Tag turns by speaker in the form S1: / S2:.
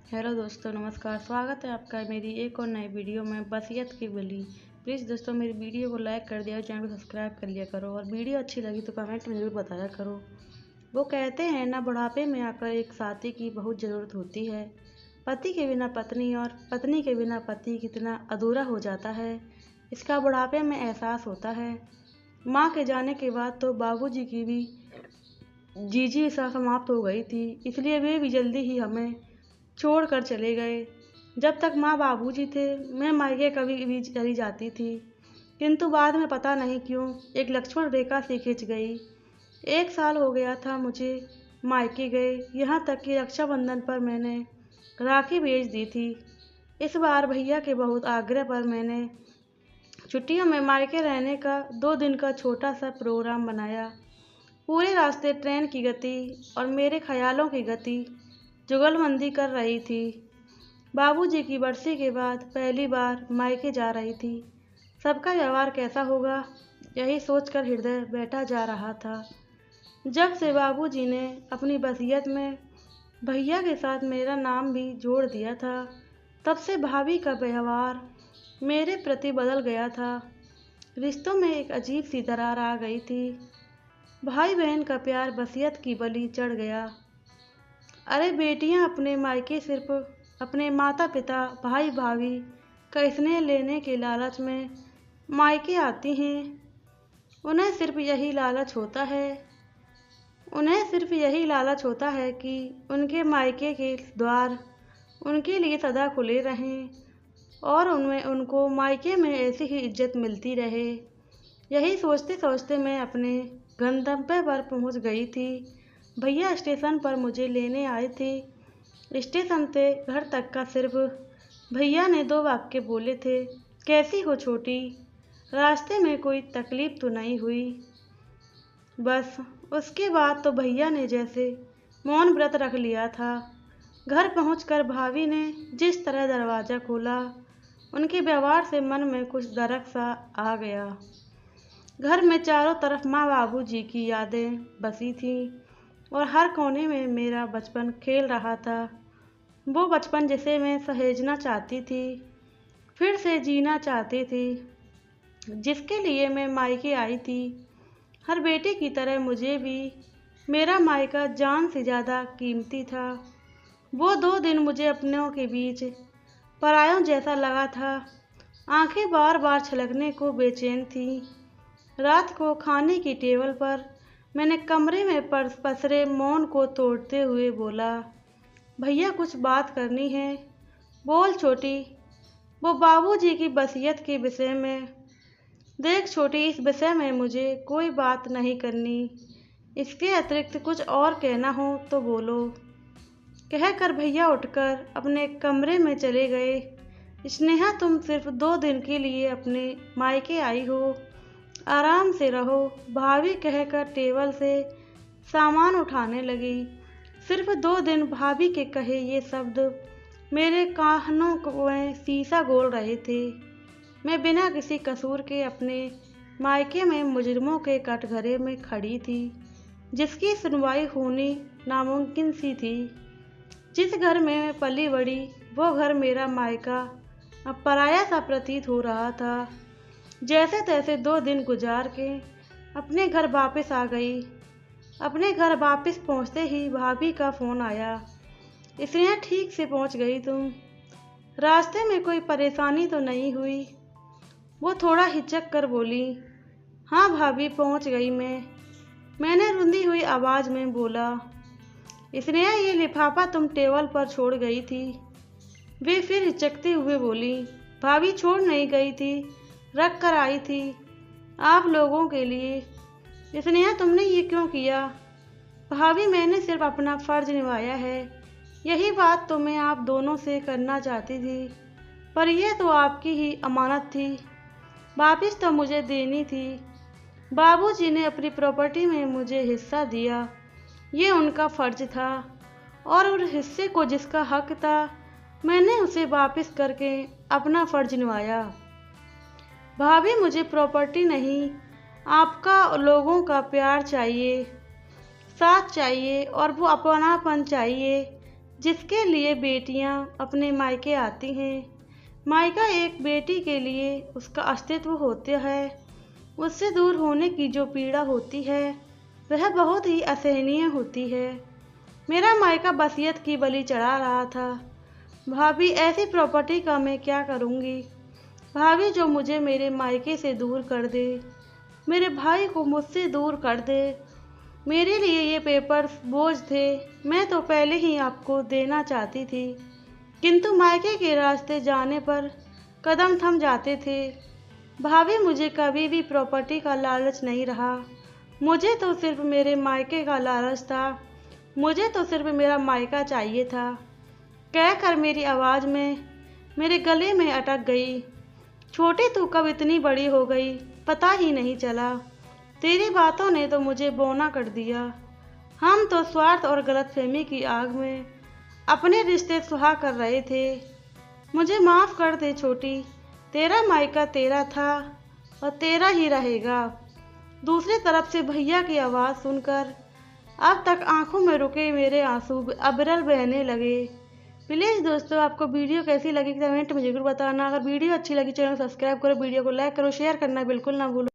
S1: Hello दोस्तों, नमस्कार। स्वागत है आपका मेरी एक और नई वीडियो में वसीयत की बली। प्लीज़ दोस्तों, मेरी वीडियो को लाइक कर दिया और चैनल को सब्सक्राइब कर लिया करो, और वीडियो अच्छी लगी तो कमेंट में ज़रूर बताया करो। वो कहते हैं ना, बुढ़ापे में आकर एक साथी की बहुत ज़रूरत होती है। पति के बिना पत्नी और पत्नी के बिना पति कितना अधूरा हो जाता है, इसका बुढ़ापे में एहसास होता है। माँ के जाने के बाद तो बाबूजी की भी जीजी सा समाप्त हो गई थी, इसलिए वे भी जल्दी ही हमें छोड़ कर चले गए। जब तक माँ बाबूजी थे, मैं मायके कभी भी चली जाती थी, किंतु बाद में पता नहीं क्यों एक लक्ष्मण रेखा सी खिंच गई। 1 साल हो गया था मुझे मायके गए, यहाँ तक कि रक्षाबंधन पर मैंने राखी भेज दी थी। इस बार भैया के बहुत आग्रह पर मैंने छुट्टियों में मायके रहने का 2 दिन का छोटा सा प्रोग्राम बनाया। पूरे रास्ते ट्रेन की गति और मेरे ख्यालों की गति जुगलबंदी कर रही थी। बाबूजी की बरसी के बाद पहली बार मायके जा रही थी। सबका व्यवहार कैसा होगा, यही सोचकर हृदय बैठा जा रहा था। जब से बाबूजी ने अपनी वसीयत में भैया के साथ मेरा नाम भी जोड़ दिया था, तब से भाभी का व्यवहार मेरे प्रति बदल गया था। रिश्तों में एक अजीब सी दरार आ गई थी। भाई बहन का प्यार वसीयत की बलि चढ़ गया। अरे बेटियां अपने मायके सिर्फ अपने माता पिता भाई भाभी का स्नेह लेने के लालच में मायके आती हैं। उन्हें सिर्फ यही लालच होता है कि उनके मायके के द्वार उनके लिए सदा खुले रहें और उनमें उनको मायके में ऐसी ही इज्जत मिलती रहे। यही सोचते सोचते मैं अपने गंतव्य पर पहुंच गई थी। भैया स्टेशन पर मुझे लेने आए थे। स्टेशन से घर तक का सिर्फ भैया ने 2 वाक्य बोले थे, कैसी हो छोटी, रास्ते में कोई तकलीफ तो नहीं हुई। बस उसके बाद तो भैया ने जैसे मौन व्रत रख लिया था। घर पहुंचकर भाभी ने जिस तरह दरवाज़ा खोला, उनके व्यवहार से मन में कुछ दरक सा आ गया। घर में चारों तरफ माँ बाबूजी की यादें बसी थीं और हर कोने में मेरा बचपन खेल रहा था। वो बचपन जिसे मैं सहेजना चाहती थी, फिर से जीना चाहती थी, जिसके लिए मैं मायके आई थी। हर बेटे की तरह मुझे भी मेरा मायका जान से ज़्यादा कीमती था। वो 2 दिन मुझे अपनों के बीच परायों जैसा लगा था। आंखें बार बार छलकने को बेचैन थीं। रात को खाने की टेबल पर मैंने कमरे में पसरे मौन को तोड़ते हुए बोला, भैया कुछ बात करनी है। बोल छोटी। वो बाबूजी की वसीयत के विषय में। देख छोटी, इस विषय में मुझे कोई बात नहीं करनी। इसके अतिरिक्त कुछ और कहना हो तो बोलो। कहकर भैया उठकर अपने कमरे में चले गए। स्नेहा, तुम सिर्फ 2 दिन के लिए अपने मायके आई हो, आराम से रहो, भाभी कहकर टेबल से सामान उठाने लगी। सिर्फ 2 दिन, भाभी के कहे ये शब्द मेरे कानों में शीशा घोल रहे थे। मैं बिना किसी कसूर के अपने मायके में मुजरिमों के कटघरे में खड़ी थी, जिसकी सुनवाई होनी नामुमकिन सी थी। जिस घर में मैं पली बड़ी, वो घर मेरा मायका अब पराया सा प्रतीत हो रहा था। जैसे तैसे 2 दिन गुजार के अपने घर वापस आ गई। अपने घर वापस पहुंचते ही भाभी का फ़ोन आया, इसलिए ठीक से पहुंच गई तुम? रास्ते में कोई परेशानी तो नहीं हुई? वो थोड़ा हिचक कर बोली, हाँ भाभी, पहुंच गई मैंने रुंधी हुई आवाज़ में बोला। इसलिए ये लिफाफा तुम टेबल पर छोड़ गई थी? वे फिर हिचकते हुए बोली, भाभी छोड़ नहीं गई थी, रख कर आई थी आप लोगों के लिए। स्नेहा, तुमने ये क्यों किया? भाभी, मैंने सिर्फ अपना फ़र्ज निभाया है। यही बात तो मैं आप दोनों से करना चाहती थी, पर यह तो आपकी ही अमानत थी, वापस तो मुझे देनी थी। बाबूजी ने अपनी प्रॉपर्टी में मुझे हिस्सा दिया, ये उनका फ़र्ज था, और उस हिस्से को जिसका हक था, मैंने उसे वापस करके अपना फ़र्ज निभाया। भाभी, मुझे प्रॉपर्टी नहीं, आपका लोगों का प्यार चाहिए, साथ चाहिए, और वो अपनापन चाहिए जिसके लिए बेटियां अपने मायके आती हैं। मायका एक बेटी के लिए उसका अस्तित्व होता है। उससे दूर होने की जो पीड़ा होती है वह बहुत ही असहनीय होती है। मेरा मायका वसीयत की बलि चढ़ा रहा था। भाभी, ऐसी प्रॉपर्टी का मैं क्या करूँगी? भाभी जो मुझे मेरे मायके से दूर कर दे, मेरे भाई को मुझसे दूर कर दे। मेरे लिए ये पेपर्स बोझ थे। मैं तो पहले ही आपको देना चाहती थी, किंतु मायके के रास्ते जाने पर कदम थम जाते थे। भाभी, मुझे कभी भी प्रॉपर्टी का लालच नहीं रहा। मुझे तो सिर्फ मेरे मायके का लालच था। मुझे तो सिर्फ मेरा मायका चाहिए था, कहकर मेरी आवाज़ में मेरे गले में अटक गई। छोटी, तू कब इतनी बड़ी हो गई, पता ही नहीं चला। तेरी बातों ने तो मुझे बौना कर दिया। हम तो स्वार्थ और गलतफहमी की आग में अपने रिश्ते सुहा कर रहे थे। मुझे माफ़ कर दे छोटी। तेरा मायका तेरा था और तेरा ही रहेगा। दूसरी तरफ से भैया की आवाज़ सुनकर अब तक आंखों में रुके मेरे आंसू अबरल बहने लगे। प्लीज़ दोस्तों, आपको वीडियो कैसी लगी कमेंट में ज़रूर बताना। अगर वीडियो अच्छी लगी चैनल सब्सक्राइब करो, वीडियो को लाइक करो, शेयर करना बिल्कुल ना भूलो।